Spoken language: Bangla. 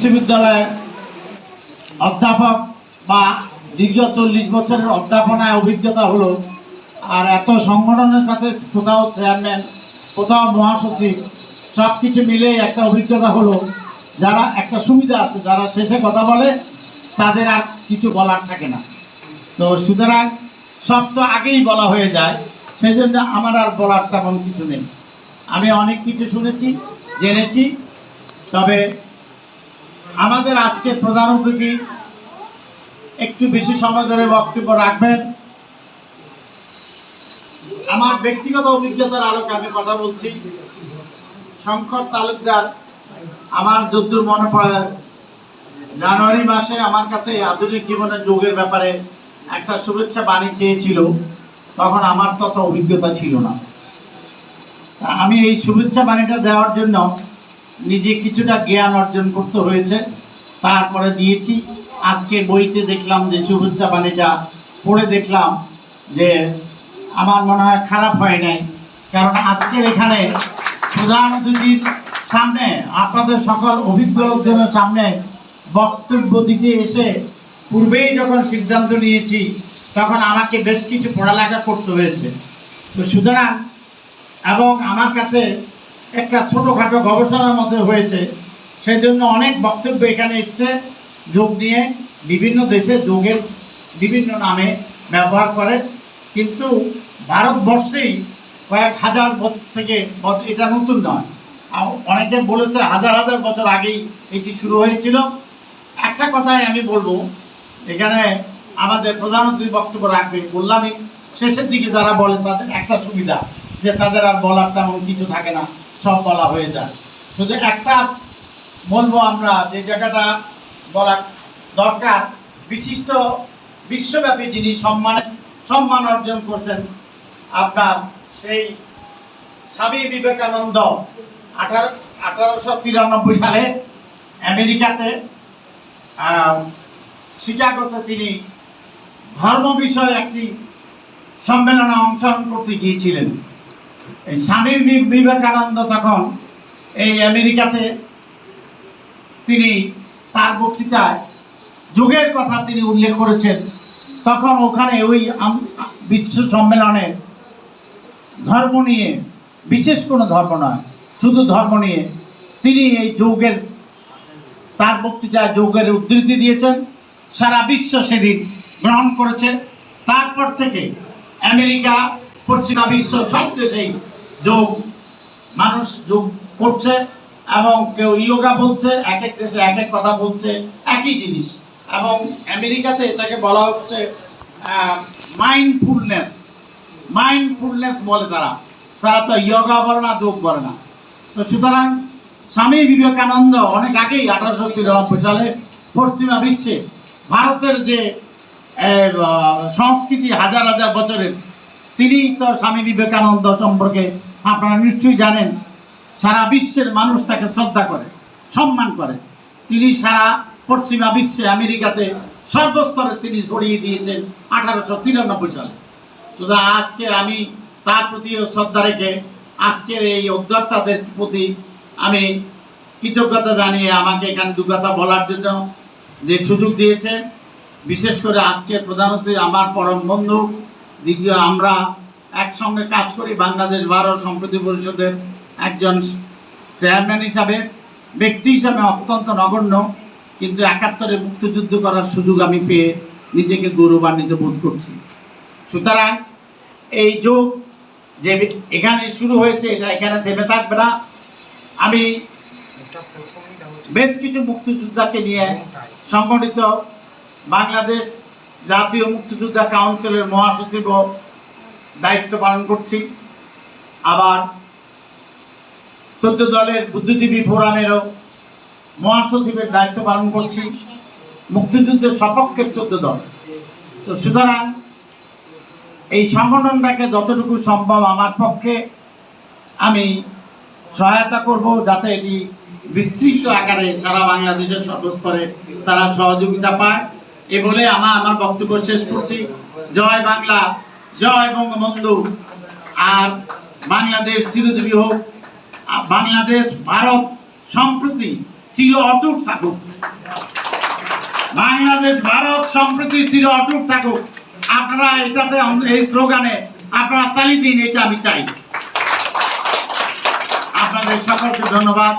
বিশ্ববিদ্যালয়ের অধ্যাপক বা দীর্ঘ 40 বছরের অধ্যাপনায় অভিজ্ঞতা হলো, আর এত সংগঠনের সাথে কোথাও চেয়ারম্যান, কোথাও মহাসচিব, সব কিছু মিলেই একটা অভিজ্ঞতা হলো। যারা একটা সুবিধা আছে, যারা শেষে কথা বলে তাদের আর কিছু বলার থাকে না। তো সুতরাং সব তো আগেই বলা হয়ে যায়, সেই জন্য আমার আর বলার তেমন কিছু নেই। আমি অনেক কিছু শুনেছি, জেনেছি। তবে আমাদের আজকে প্রধান অতিথি একটু বেশি সময় ধরে বক্তব্য রাখবেন। আমার ব্যক্তিগত অভিজ্ঞতার আলোকে আমি কথা বলছি। শঙ্কর তালুকদার, আমার যদ্দূর মনে পড়ে, জানুয়ারি মাসে আমার কাছে আধুনিক জীবনের যোগের ব্যাপারে একটা শুভেচ্ছা বাণী চেয়েছিল। তখন আমার তত অভিজ্ঞতা ছিল না। আমি এই শুভেচ্ছা বাণীটা দেওয়ার জন্য নিজে কিছুটা জ্ঞান অর্জন করতে হয়েছে, তারপরে দিয়েছি। আজকে বইতে দেখলাম যে শুভেচ্ছা বাণীটা পড়ে দেখলাম যে আমার মনে হয় খারাপ হয় নাই। কারণ আজকের এখানে প্রধান অতিথির সামনে, আপনাদের সকল অভিজ্ঞ লোকজনের সামনে বক্তব্য দিতে এসে পূর্বেই যখন সিদ্ধান্ত নিয়েছি, তখন আমাকে বেশ কিছু পড়ালেখা করতে হয়েছে। তো সুতরাং, এবং আমার কাছে একটা ছোটোখাটো গবেষণার মতো হয়েছে, সেজন্য অনেক বক্তব্য এখানে এসছে যোগ নিয়ে। বিভিন্ন দেশে যোগের বিভিন্ন নামে ব্যবহার করে, কিন্তু ভারতবর্ষেই কয়েক হাজার বছর থেকে, এটা নতুন নয়, অনেকে বলেছে হাজার হাজার বছর আগেই এটি শুরু হয়েছিল। একটা কথাই আমি বলবো, এখানে আমাদের প্রধান অতিথি বক্তব্য রাখবে, বললামই শেষের দিকে যারা বলে তাদের একটা সুবিধা, যে তাদের আর বলার তেমন কিছু থাকে না, সব বলা হয়ে যায়। শুধু একটা বলবো, আমরা যে জায়গাটা বলা দরকার, বিশিষ্ট বিশ্বব্যাপী যিনি সম্মান অর্জন করছেন, আপনার সেই স্বামী বিবেকানন্দ 1893 সালে আমেরিকাতে শিকাগোতে তিনি ধর্ম বিষয়ে একটি সম্মেলনে অংশগ্রহণ করতে গিয়েছিলেন। এই স্বামী বিবেকানন্দ তখন এই আমেরিকাতে তিনি তার বক্তৃতায় যোগের কথা তিনি উল্লেখ করেছেন। তখন ওখানে ওই বিশ্ব সম্মেলনে ধর্ম নিয়ে, বিশেষ কোনো ধর্ম নয়, শুধু ধর্ম নিয়ে তিনি এই যোগের, তার বক্তৃতায় যোগের উদ্ধৃতি দিয়েছেন। সারা বিশ্ব সেদিন গ্রহণ করেছে। তারপর থেকে আমেরিকা, পশ্চিমা বিশ্ব সব দেশেই যোগ, মানুষ যোগ করছে, এবং কেউ ইয়োগা বলছে, এক এক দেশে এক এক কথা বলছে, একই জিনিস। এবং আমেরিকাতে এটাকে বলা হচ্ছে মাইন্ডফুলনেস বলে। তারা তো ইয়োগা বলে না, যোগ বলে না। তো সুতরাং স্বামী বিবেকানন্দ অনেক আগেই 1893 সালে পশ্চিমা বিশ্বে, ভারতের যে সংস্কৃতি হাজার হাজার বছরের, তিনি তো স্বামী বিবেকানন্দ সম্পর্কে আপনারা নিশ্চয়ই জানেন। সারা বিশ্বের মানুষ তাকে শ্রদ্ধা করে, সম্মান করে। তিনি সারা পশ্চিমা বিশ্বে, আমেরিকাতে সর্বস্তরে তিনি ছড়িয়ে দিয়েছেন 1893 সালে। শুধু আজকে আমি তার প্রতিও শ্রদ্ধা রেখে আজকের এই উদ্যোক্তাদের প্রতি আমি কৃতজ্ঞতা জানিয়ে আমাকে এখানে দু কথা বলার জন্য যে সুযোগ দিয়েছে, বিশেষ করে আজকের প্রধান অতিথি আমার পরম বন্ধু, দ্বিতীয় আমরা একসঙ্গে কাজ করি বাংলাদেশ বার ও সম্প্রতি পরিষদের একজন চেয়ারম্যান হিসাবে, ব্যক্তি হিসাবে অত্যন্ত নগণ্য, কিন্তু 71-এ মুক্তিযুদ্ধ করার সুযোগ আমি পেয়ে নিজেকে গৌরবান্বিত বোধ করছি। সুতরাং এই যোগ যে এখানে শুরু হয়েছে, এটা এখানে থেমে থাকবে না। আমি বেশ কিছু মুক্তিযোদ্ধাকে নিয়ে সংগঠিত বাংলাদেশ জাতীয় মুক্তিযোদ্ধা কাউন্সিলের মহাসচিব দায়িত্ব পালন করছি। আবার 14 দলের বুদ্ধিজীবী ফোরামেরও মহাসচিবের দায়িত্ব পালন করছি, মুক্তিযুদ্ধের সপক্ষের 14 দল। তো সুতরাং এই সংগঠনটাকে যতটুকু সম্ভব আমার পক্ষে আমি সহায়তা করব, যাতে এটি বিস্তৃত আকারে সারা বাংলাদেশের সর্বস্তরে তারা সহযোগিতা পায়। এ বলে আমার বক্তব্য শেষ করছি। জয় বাংলা, জয় বঙ্গবন্ধু, আর বাংলাদেশ চিরজীবী হোক। বাংলাদেশ ভারত সম্প্রতি চির অটুট থাকুক, বাংলাদেশ ভারত সম্প্রীতি চির অটুট থাকুক। আপনারা এটাতে এই স্লোগানে আপনারা তালি দিন, এটা আমি চাই। আপনাদের সকলকে ধন্যবাদ।